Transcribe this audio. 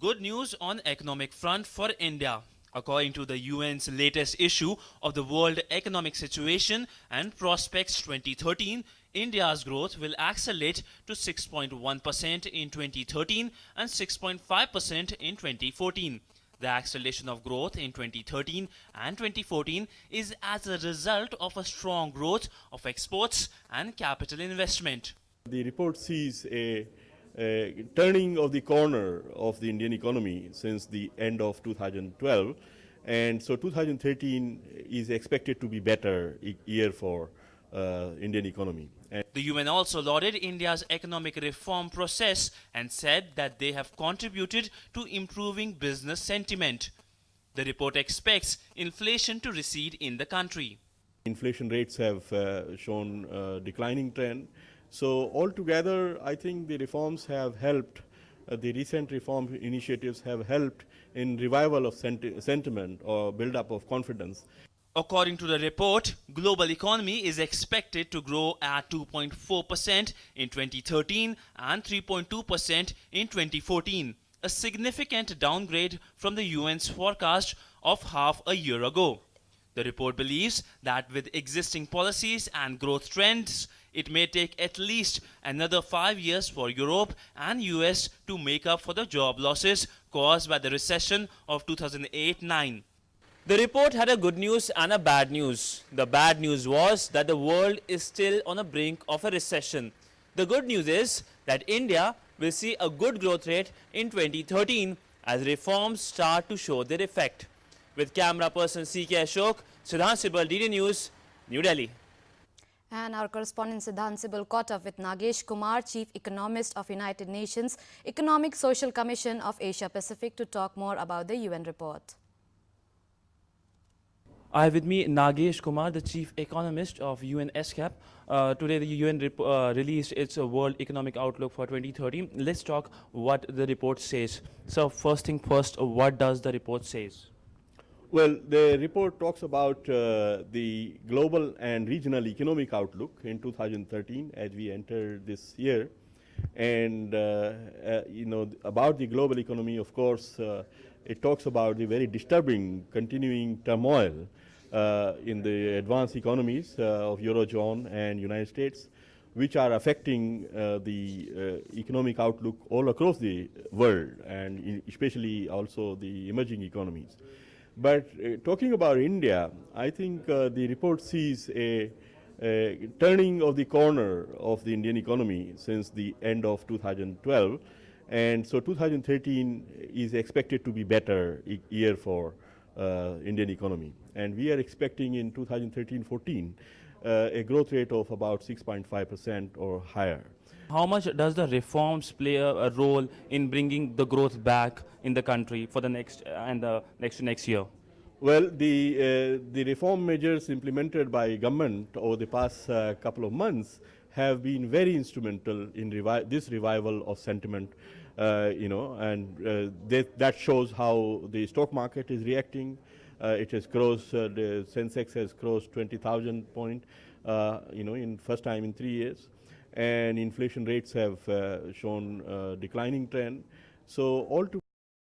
Good news on economic front for India. According to the UN's latest issue of the World Economic Situation and Prospects 2013, India's growth will accelerate to 6.1% in 2013 and 6.5% in 2014. The acceleration of growth in 2013 and 2014 is as a result of a strong growth of exports and capital investment. The report sees a turning of the corner of the Indian economy since the end of 2012, and so 2013 is expected to be better year for Indian economy. The UN also lauded India's economic reform process and said that they have contributed to improving business sentiment. The report expects inflation to recede in the country. Inflation rates have shown a declining trend. So altogether, I think the reforms have helped, the recent reform initiatives have helped in revival of sentiment or build-up of confidence. According to the report, global economy is expected to grow at 2.4% in 2013 and 3.2% in 2014, a significant downgrade from the UN's forecast of half a year ago. The report believes that with existing policies and growth trends, it may take at least another 5 years for Europe and US to make up for the job losses caused by the recession of 2008-9. The report had a good news and a bad news. The bad news was that the world is still on the brink of a recession. The good news is that India will see a good growth rate in 2013 as reforms start to show their effect. With camera person C.K. Ashok, Sidhant, Sibal, DD News, New Delhi. And our correspondent Sidhant Sibal caught up with Nagesh Kumar, Chief Economist of United Nations Economic Social Commission of Asia Pacific, to talk more about the UN report. I have with me Nagesh Kumar, the Chief Economist of UN SCAP. Today the UN released its World Economic Outlook for 2013. Let's talk what the report says. So first thing first, what does the report says? Well, the report talks about the global and regional economic outlook in 2013 as we enter this year. And, about the global economy, of course, it talks about the very disturbing continuing turmoil in the advanced economies of Eurozone and United States, which are affecting the economic outlook all across the world, and especially also the emerging economies. But talking about India, I think the report sees a turning of the corner of the Indian economy since the end of 2012. And so 2013 is expected to be better year for Indian economy. And we are expecting in 2013-14 a growth rate of about 6.5% or higher. How much does the reforms play a role in bringing the growth back in the country for the next and the next year? Well, the reform measures implemented by government over the past couple of months have been very instrumental in this revival of sentiment, that shows how the stock market is reacting. It has crossed, the Sensex has crossed 20,000 point, in first time in 3 years. And inflation rates have shown a declining trend. So altogether,